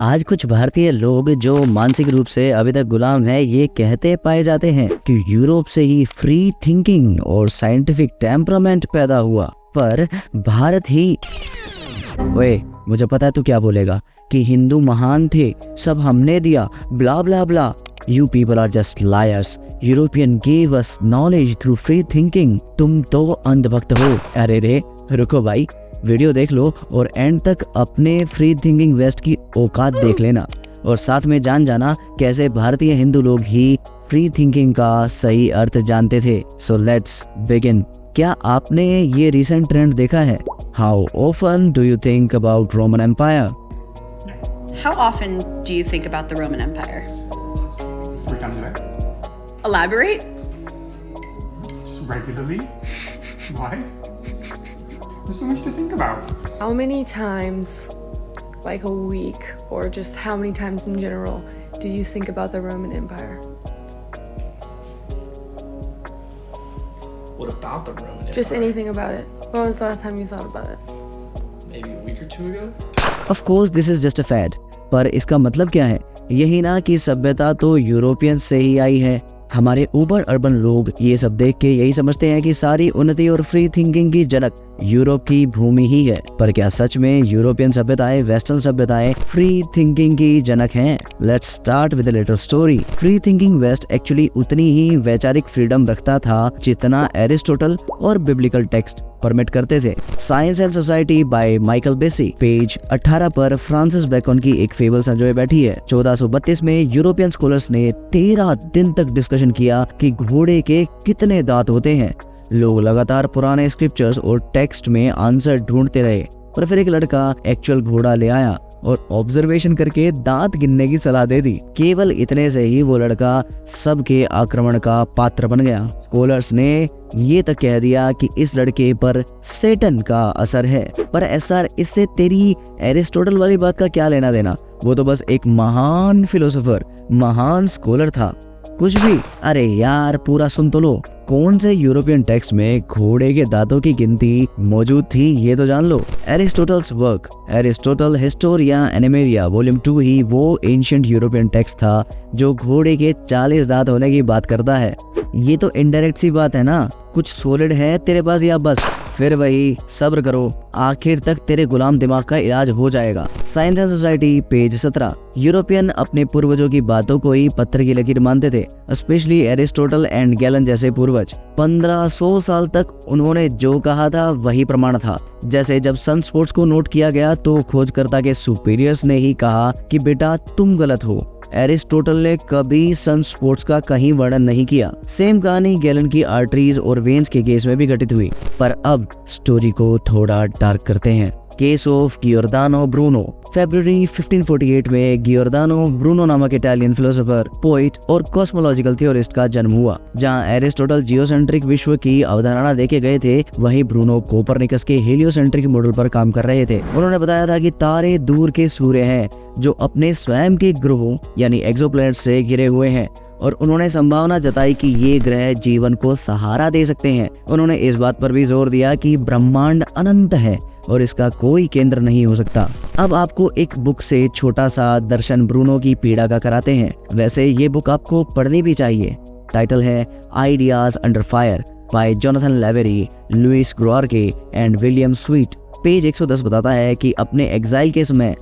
आज कुछ भारतीय लोग जो मानसिक रूप से अभी तक गुलाम है ये कहते पाए जाते हैं कि यूरोप से ही फ्री थिंकिंग और साइंटिफिक टेम्परामेंट पैदा हुआ, पर भारत ही। ओए, मुझे पता है तू क्या बोलेगा कि हिंदू महान थे, सब हमने दिया, blah blah blah. You people are just liars. European gave us knowledge through free thinking. तुम तो अंधभक्त हो। अरे रे, रुको भाई, वीडियो देख लो और एंड तक अपने फ्री थिंकिंग वेस्ट की औकात देख लेना, और साथ में जान जाना कैसे भारतीय हिंदू लोग ही फ्री थिंकिंग का सही अर्थ जानते थे। So let's begin. क्या आपने ये रिसेंट ट्रेंड देखा है? How often do you think about Roman Empire? How often do you think about the Roman Empire? 3 times a day. Elaborate? Just regularly. Why? There's so much to think about. How many times, like a week, or just how many times in general, do you think about the Roman Empire? What about the Roman Empire? Just anything about it. When was the last time you thought about it? Maybe a week or 2 ago? Of course this is just a fad, पर इसका मतलब क्या है? यही ना कि सभ्यता तो यूरोपियन से ही आई है। हमारे ऊबर अर्बन लोग ये सब देख के यही समझते हैं कि सारी उन्नति और फ्री थिंकिंग की जनक यूरोप की भूमि ही है। पर क्या सच में यूरोपियन सभ्यताएं, वेस्टर्न सभ्यताएं फ्री थिंकिंग की जनक हैं? Let's start with a little story. Free thinking west actually उतनी ही वैचारिक फ्रीडम रखता था जितना एरिस्टोटल और बिब्लिकल टेक्स्ट परमिट करते थे। Science and society by Michael बेसी, पेज 18 पर फ्रांसिस बेकन की एक फेबल संजोए बैठी है। 1432 में यूरोपियन स्कॉलर्स ने 13 दिन तक डिस्कशन किया कि घोड़े के कितने दांत होते हैं। लोग लगातार पुराने स्क्रिप्चर्स और टेक्स्ट में आंसर ढूंढते रहे, पर फिर एक लड़का एक्चुअल घोड़ा ले आया और ऑब्जर्वेशन करके दांत गिनने की सलाह दे दी। केवल इतने से ही वो लड़का सबके आक्रमण का पात्र बन गया। स्कॉलर्स ने ये तक कह दिया कि इस लड़के पर सेटन का असर है। पर एसआर, इससे तेरी एरिस्टोटल वाली बात का क्या लेना देना? वो तो बस एक महान फिलोसोफर, महान स्कॉलर था, कुछ भी। अरे यार, पूरा सुन तो लो। कौन से यूरोपियन टेक्स्ट में घोड़े के दांतों की गिनती मौजूद थी ये तो जान लो। Aristotle's work, Aristotle Historia Animalium volume 2 ही वो एंशिएंट यूरोपियन टेक्स्ट था जो घोड़े के 40 दांत होने की बात करता है। ये तो इनडायरेक्ट सी बात है ना, कुछ सॉलिड है तेरे पास या बस? फिर वही, सब्र करो, आखिर तक तेरे गुलाम दिमाग का इलाज हो जाएगा। Science and society, page 17। European अपने पूर्वजों की बातों को ही पत्थर की लकीर मानते थे, स्पेशली एरिस्टोटल एंड गैलन जैसे पूर्वज। 1500 साल तक उन्होंने जो कहा था वही प्रमाण था। जैसे जब सन स्पॉट्स को नोट किया गया तो खोजकर्ता के सुपीरियर्स ने ही कहा कि बेटा तुम गलत हो। एरिस्टोटल ने कभी सन स्पॉट्स का कहीं वर्णन नहीं किया। सेम कहानी गैलन की आर्टरीज और वेन्स के केस में भी घटित हुई। पर अब स्टोरी को थोड़ा डार्क करते हैं। Case of Giordano Bruno. फरवरी 1548 में गियोर्दानो ब्रूनो नामक इटालियन फिलोसोफर, पोइट और कॉस्मोलॉजिकल थ्योरिस्ट का जन्म हुआ। जहां एरिस्टोटल जियोसेंट्रिक विश्व की अवधारणा देके गए थे, वहीं ब्रूनो कोपरनिकस के हेलियोसेंट्रिक मॉडल पर काम कर रहे थे। उन्होंने बताया था कि तारे दूर के सूर्य हैं जो अपने स्वयं के ग्रहों यानी एक्सोप्लैनेट से घिरे हुए हैं, और उन्होंने संभावना जताई कि ये ग्रह जीवन को सहारा दे सकते हैं। उन्होंने इस बात पर भी जोर दिया कि ब्रह्मांड अनंत है और इसका कोई केंद्र नहीं हो सकता। अब आपको एक बुक से छोटा सा दर्शन ब्रूनो की पीड़ा का कराते हैं। वैसे ये बुक आपको पढ़नी भी चाहिए। टाइटल है ideas under fire by Jonathan Lavery, Louis Groarke and William Sweet. Page 110 बताता है कि अपने एग्जाइल के समय,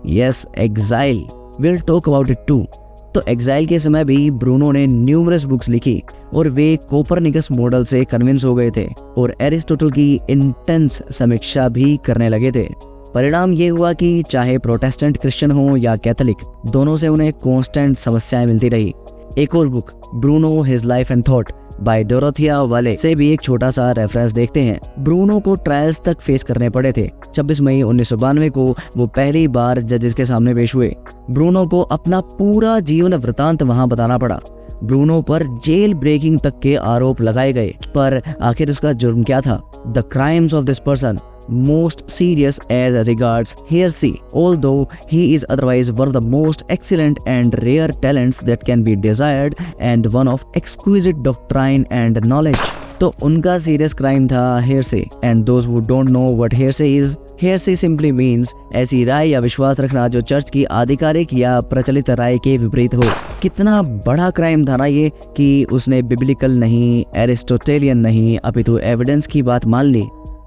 yes exile, will talk about it too. तो एग्जाइल के समय भी ब्रूनो ने न्यूमरस बुक्स लिखी और वे कोपरनिकस मॉडल से कन्विंस हो गए थे और एरिस्टोटल की इंटेंस समीक्षा भी करने लगे थे। परिणाम ये हुआ कि चाहे प्रोटेस्टेंट क्रिश्चियन हो या कैथोलिक, दोनों से उन्हें कांस्टेंट समस्याएं मिलती रही। एक और book, Bruno his life and thought bye Dorothea वाले, से भी एक छोटा सा रेफरेंस देखते हैं। ब्रूनो को ट्रायल्स तक फेस करने पड़े थे। 26 मई 1992 को वो पहली बार जजेस के सामने पेश हुए। ब्रूनो को अपना पूरा जीवन वृतांत वहां बताना पड़ा। ब्रूनो पर जेल ब्रेकिंग तक के आरोप लगाए गए, पर आखिर उसका जुर्म क्या था? The crimes of this person most serious as regards heresy, although he is otherwise one of the most excellent and rare talents that can be desired and one of exquisite doctrine and knowledge। तो उनका serious crime था heresy, and those who don't know what heresy is, heresy simply means ऐसी राय या विश्वास रखना जो church की आधिकारिक या प्रचलित राय के विपरीत हो। कितना बड़ा क्राइम था ना ये कि उसने बिब्लिकल नहीं, एरिस्टोटेलियन नहीं, अपितु एविडेंस की बात मान ली।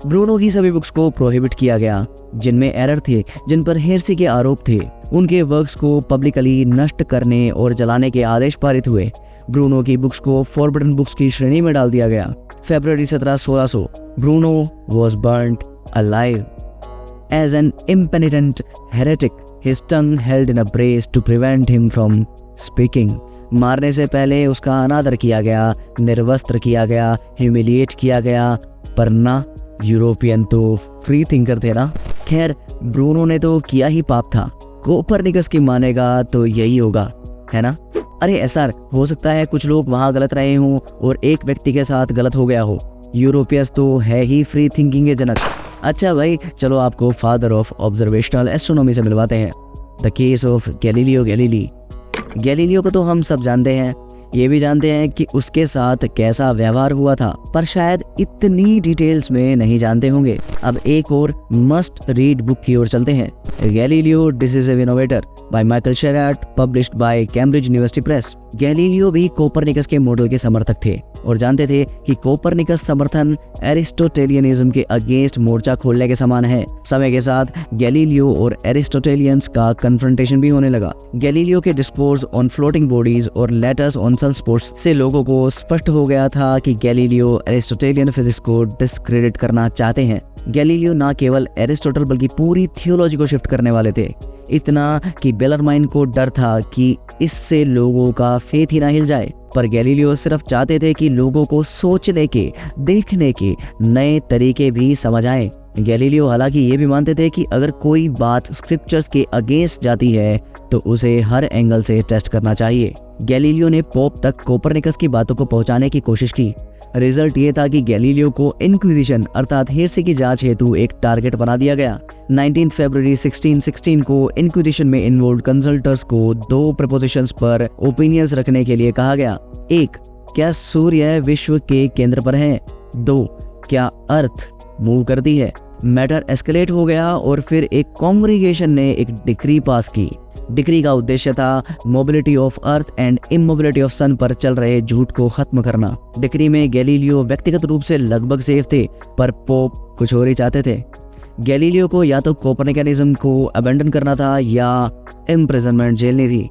ब्रूनो की सभी बुक्स को प्रोहिबिट किया गया जिनमें एरर थे, जिन पर हेरेसी के आरोप थे। उनके वर्क्स को पब्लिकली नष्ट करने और जलाने के आदेश पारित हुए। ब्रूनो की बुक्स को फॉरबिडन बुक्स की श्रेणी में डाल दिया गया। फरवरी 17, 1600 Bruno was burnt alive as an impenitent heretic, his tongue held in a brace to prevent him from speaking. मारने से पहले उसका अनादर किया गया, निर्वस्त्र किया गया, ह्यूमिलिएट किया गया, पर ना यूरोपियन तो फ्री थिंकर थे ना। खैर, ब्रूनो ने तो किया ही पाप था। कोपरनिकस की मानेगा तो यही होगा, है ना। अरे एसआर, हो सकता है कुछ लोग वहाँ गलत रहे हों और एक व्यक्ति के साथ गलत हो गया हो। यूरोपियस तो है ही फ्री थिंकिंग के जनक। अच्छा भाई, चलो आपको फादर ऑफ ऑब्जर्वेशनल एस्ट्रोनॉमी से मिलवाते हैं। The case of Galileo Galilei. Galileo को तो हम सब जानते हैं, ये भी जानते हैं कि उसके साथ कैसा व्यवहार हुआ था, पर शायद इतनी डिटेल्स में नहीं जानते होंगे। अब एक और मस्ट रीड बुक की ओर चलते हैं। Galileo decisive innovator by Michael Sharratt, published by Cambridge University Press. Galileo भी कोपरनिकस के मॉडल के समर्थक थे और जानते थे कि कोपरनिकस समर्थन एरिस्टोटेलियनिज्म के अगेंस्ट मोर्चा खोलने के समान है। समय के साथ गैलीलियो और एरिस्टोटेलियंस का कन्फ्रंटेशन भी होने लगा। गैलीलियो के डिस्कोर्स ऑन फ्लोटिंग बॉडीज और लेटर्स ऑन सनस्पॉट्स से लोगों को स्पष्ट हो गया था कि गैलीलियो एरिस्टोटेलियन फिजिक्स को डिस्क्रेडिट करना चाहते हैं। गैलीलियो न केवल एरिस्टोटल बल्कि पूरी थियोलॉजी को शिफ्ट करने वाले थे, इतना कि बेलरमाइन को डर था कि इससे लोगों का फेथ ही ना हिल जाए। पर गैलीलियो सिर्फ चाहते थे कि लोगों को सोचने के, देखने के नए तरीके भी समझ आए। गैलीलियो हालांकि ये भी मानते थे कि अगर कोई बात स्क्रिप्चर्स के अगेंस्ट जाती है तो उसे हर एंगल से टेस्ट करना चाहिए। गैलीलियो ने पोप तक कोपरनिकस की बातों को पहुंचाने की कोशिश की। रिजल्ट ये था कि गैलीलियो को इंक्विजिशन अर्थात हेरेसी की जांच हेतु एक टारगेट बना दिया गया। 19 फरवरी 1616 को इंक्विजिशन में इन्वॉल्व कंसल्टर्स को 2 प्रपोजिशंस पर ओपिनियंस रखने के लिए कहा गया। 1. क्या सूर्य विश्व के केंद्र पर है? 2. क्या अर्थ मूव करती है? मैटर एस्केलेट हो गया और फिर एक कांग्रीगेशन ने एक डिक्री पास की। डिक्री का उद्देश्य था mobility of earth and immobility of sun पर चल रहे झूठ को खत्म करना। डिक्री में गैलीलियो व्यक्तिगत रूप से लगभग सेफ थे, पर पोप कुछ और ही चाहते थे। गैलीलियो को या तो कोपरनिकनिज्म को अबेंडन करना था या इम्प्रिजनमेंट झेलनी थी।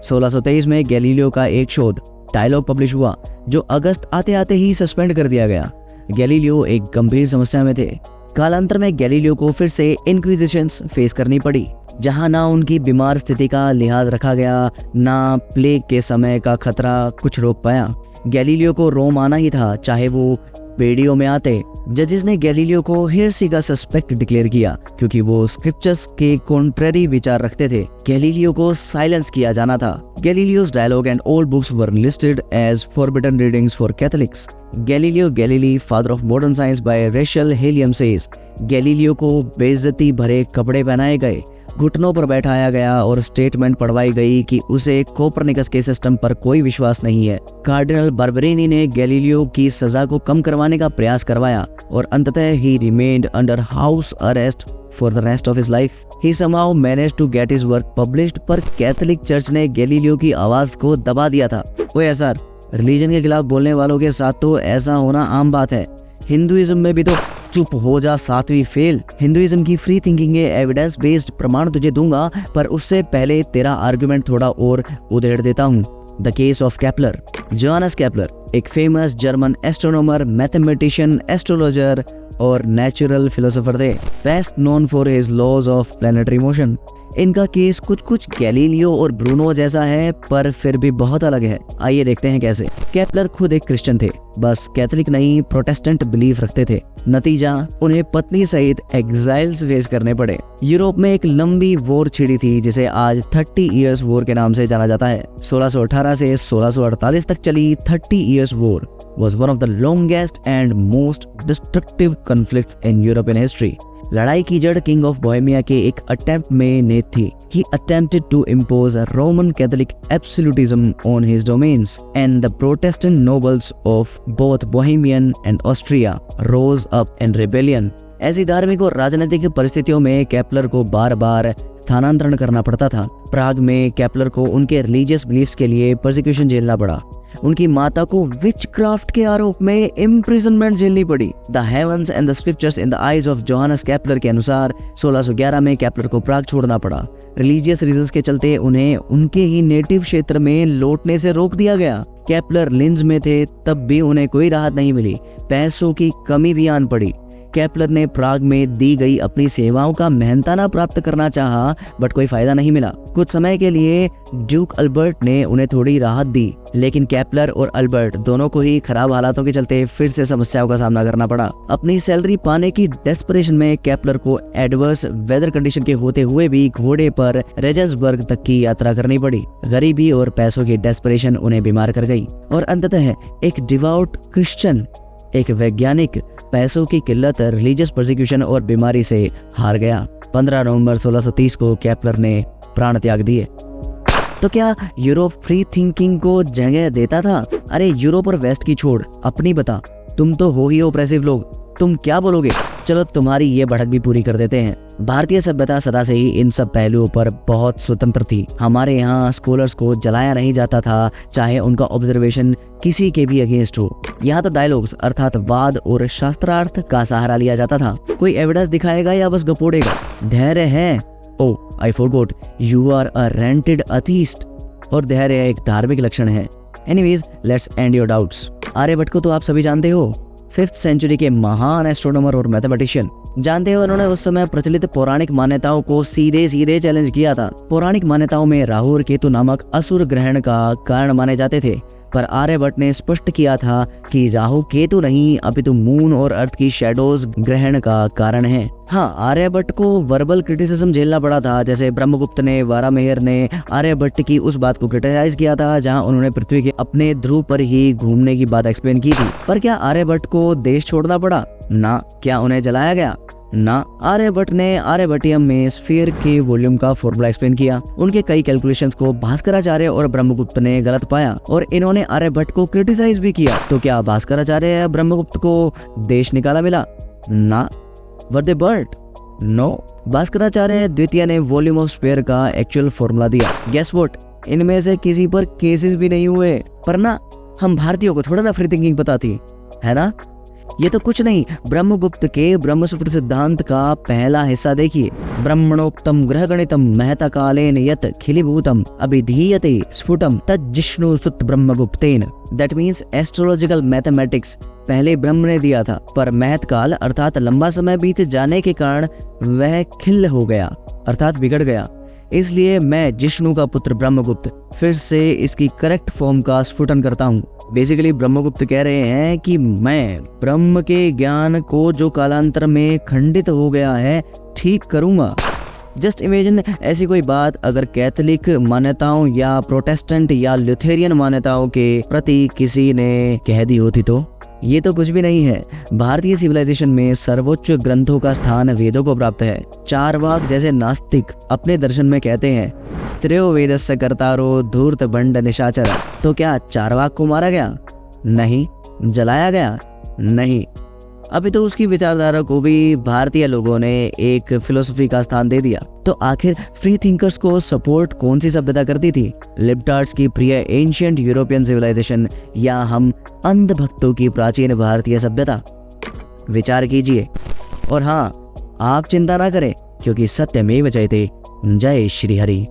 1623 में गैलीलियो का एक शोध डायलॉग पब्लिश हुआ, जो अगस्त आते आते ही सस्पेंड कर दिया गया। गैलीलियो एक गंभीर समस्या में थे। कालांतर में गैलीलियो को फिर से इंक्विजिशंस फेस करनी पड़ी, जहां ना उनकी बीमार स्थिति का लिहाज रखा गया, ना प्लेग के समय का खतरा कुछ रोक पाया। गैलीलियो को रोम आना ही था, चाहे वो पेडियो में आते। जजेस ने गैलीलियो को हेरेसी का सस्पेक्ट डिक्लेयर किया क्योंकि वो स्क्रिप्चर्स के कॉन्ट्रेरी विचार रखते थे। गैलीलियो को साइलेंस किया जाना था। Galileo's dialogue and old books were listed as forbidden readings for Catholics. Galileo Galilei, father of modern science by Rachel Hilliam says, Galileo को बेइज्जती भरे कपड़े पहनाए गए, घुटनों पर बैठाया गया और स्टेटमेंट पढ़वाई गई कि उसे कोपरनिकस के सिस्टम पर कोई विश्वास नहीं है। कार्डिनल बार्बेरिनी ने गैलीलियो की सजा को कम करवाने का प्रयास करवाया और अंततः ही remained under house arrest for the rest of his life. He somehow managed to get his work published, पर कैथोलिक चर्च ने गैलीलियो की आवाज को दबा दिया था। ओए सर, रिलीजन के खिलाफ बोलने वालों के साथ तो ऐसा होना आम बात है। हिंदुइज्म में भी तो चुप हो जा सातवीं फेल। हिंदुइज्म की फ्री थिंकिंग के एविडेंस बेस्ड प्रमाण तुझे दूंगा, पर उससे पहले तेरा आर्गुमेंट थोड़ा और उधेड़ देता हूँ। The case of Kepler. Johannes Kepler एक famous German astronomer, mathematician, astrologer और नेचुरल फिलोसोफर थे, best known for his laws of planetary motion. इनका केस कुछ गैलीलियो और ब्रूनो जैसा है, पर फिर भी बहुत अलग है। आइए देखते हैं कैसे। केपलर खुद एक क्रिश्चियन थे, बस कैथोलिक नहीं प्रोटेस्टेंट बिलीफ रखते थे। नतीजा, उन्हें पत्नी सहित एग्जाइल्स फेस करने पड़े। यूरोप में एक लंबी वॉर छिड़ी थी जिसे आज 30 इयर्स वॉर के नाम से जाना जाता है। 1618 से 1648 तक चली 30 years war was one of the longest and most destructive conflicts in European history. लड़ाई की जड़ किंग ऑफ बोहेमिया के एक अटेम्प्ट में निहित थी। He attempted to impose a Roman Catholic absolutism on his domains, and the Protestant nobles of both Bohemian and Austria rose up in rebellion. ऐसी धार्मिक और राजनीतिक परिस्थितियों में केपलर को बार बार स्थानांतरण करना पड़ता था। प्राग में केपलर को उनके रिलीजियस बिलीफ्स के लिए प्रोसिक्यूशन झेलना पड़ा। उनकी माता को विचक्राफ्ट के आरोप में इम्प्रिजनमेंट झेलनी पड़ी। The heavens and the scriptures in the eyes of Johannes Kepler के अनुसार 1611 में केपलर को प्राग छोड़ना पड़ा। रिलीजियस रीजंस के चलते उन्हें उनके ही नेटिव क्षेत्र में लौटने से रोक दिया गया। केपलर लिंज में थे तब भी उन्हें कोई राहत नहीं मिली। पैसों की कमी भी आन पड़ी। केपलर ने प्राग में दी गई अपनी सेवाओं का मेहनताना प्राप्त करना चाहा, बट कोई फायदा नहीं मिला। कुछ समय के लिए ड्यूक अल्बर्ट ने उन्हें थोड़ी राहत दी, लेकिन केपलर और अल्बर्ट दोनों को ही खराब हालातों के चलते फिर से समस्याओं का सामना करना पड़ा। अपनी सैलरी पाने की डेस्परेशन में केपलर को एडवर्स वेदर कंडीशन के होते हुए भी घोड़े पर रेजेंसबर्ग तक की यात्रा करनी पड़ी। गरीबी और पैसों की डेस्परेशन उन्हें बीमार कर गई और अंततः एक डिवोट क्रिश्चियन, एक वैज्ञानिक, पैसों की किल्लत, रिलीजियस प्रोसिक्यूशन और बीमारी से हार गया। 15 नवंबर 1630 को केपलर ने प्राण त्याग दिए। तो क्या यूरोप फ्री थिंकिंग को जगह देता था? अरे यूरोप और वेस्ट की छोड़, अपनी बता। तुम तो हो ही ऑप्रेसिव लोग, तुम क्या बोलोगे? चलो तुम्हारी ये बढ़त भी पूरी कर देते हैं। भारतीय सभ्यता सदा से ही इन सब पहलुओं पर बहुत स्वतंत्र थी। हमारे यहाँ स्कॉलर्स को जलाया नहीं जाता था, चाहे उनका ऑब्जर्वेशन किसी के भी अगेंस्ट हो। यहाँ तो डायलॉग्स अर्थात वाद और शास्त्रार्थ का सहारा लिया जाता था। कोई एविडेंस दिखाएगा या बस गपोड़ेगा? धैर्य है। Oh I forgot, you are a rented atheist. और धैर्य एक धार्मिक लक्षण है। Anyways, let's end your doubts. Aryabhata को तो आप सभी जानते हो, 5th सेंचुरी के महान एस्ट्रोनॉमर और मैथमेटिशियन। जानते हो, उन्होंने उस समय प्रचलित पौराणिक मान्यताओं को सीधे सीधे चैलेंज किया था। पौराणिक मान्यताओं में राहु और केतु नामक असुर ग्रहण का कारण माने जाते थे, पर आर्यभट्ट ने स्पष्ट किया था कि राहु केतु नहीं अपितु मून और अर्थ की शैडोज ग्रहण का कारण है। हाँ, आर्यभट्ट को वर्बल क्रिटिसिज्म झेलना पड़ा था। जैसे ब्रह्मगुप्त ने, वारामेहर ने आर्यभट्ट की उस बात को क्रिटिसाइज किया था जहां उन्होंने पृथ्वी के अपने ध्रुव पर ही घूमने की बात एक्सप्लेन की थी। पर क्या आर्यभट्ट को देश छोड़ना पड़ा? ना। क्या उन्हें जलाया गया? ना। आर्यभट्ट ने आर्यभट्टियम में स्फीयर के वॉल्यूम का फॉर्मूला एक्सप्लेन किया। उनके कई कैलकुलेशंस को भास्कराचार्य और ब्रह्मगुप्त ने गलत पाया और इन्होंने आर्यभट्ट को क्रिटिसाइज भी किया। तो क्या भास्कराचार्य या ब्रह्मगुप्त को देश निकाला मिला? ना। Were they burnt? No. Bhaskaracharya द्वितीय ने वॉल्यूम ऑफ स्फीयर का एक्चुअल फॉर्मूला दिया। Guess what? इनमें से किसी पर केसेस भी नहीं हुए। पर ना, हम भारतीयों को थोड़ा ना फ्री थिंकिंग पता थी, है ना? ये तो कुछ नहीं, ब्रह्मगुप्त के ब्रह्मसूत्र सिद्धांत का पहला हिस्सा देखिए। ब्रह्मणोक्तम ग्रहगणितम महता कालेन यत खिलीभूतम अभिधीयते स्फुटम तज्जिष्णु सुत ब्रह्मगुप्तेन। दैट मीन्स एस्ट्रोलॉजिकल मैथमेटिक्स पहले ब्रह्म ने दिया था, पर महत्काल अर्थात लंबा समय बीत जाने के कारण वह खिल हो गया अर्थात बिगड़ गया। इसलिए मैं जिष्णु का पुत्र ब्रह्मगुप्त फिर से इसकी करेक्ट फॉर्म का स्फुटन करता हूँ। बेसिकली ब्रह्मगुप्त कह रहे हैं कि मैं ब्रह्म के ज्ञान को जो कालांतर में खंडित हो गया है ठीक करूंगा। जस्ट इमेजिन ऐसी कोई बात अगर कैथोलिक मान्यताओं या प्रोटेस्टेंट या लुथेरियन मान्यताओं के प्रति किसी ने कह दी होती तो। ये तो कुछ भी नहीं है। भारतीय सिविलाइजेशन में सर्वोच्च ग्रंथों का स्थान वेदों को प्राप्त है। चारवाक जैसे नास्तिक अपने दर्शन में कहते हैं त्रयोवेदस्य कर्तारो धूर्त भंड निशाचर। तो क्या चारवाक को मारा गया? नहीं। जलाया गया? नहीं। अभी तो उसकी विचारधारा को भी भारतीय लोगों ने एक फिलोसफी का स्थान दे दिया। तो आखिर फ्री थिंकर्स को सपोर्ट कौन सी सभ्यता करती थी? लिबर्टार्ड्स की प्रिय एंशिएंट यूरोपियन सिविलाइजेशन या हम अंधभक्तों की प्राचीन भारतीय सभ्यता? विचार कीजिए। और हाँ, आप चिंता ना करें क्योंकि सत्यमेव जयते। जय श्री हरि।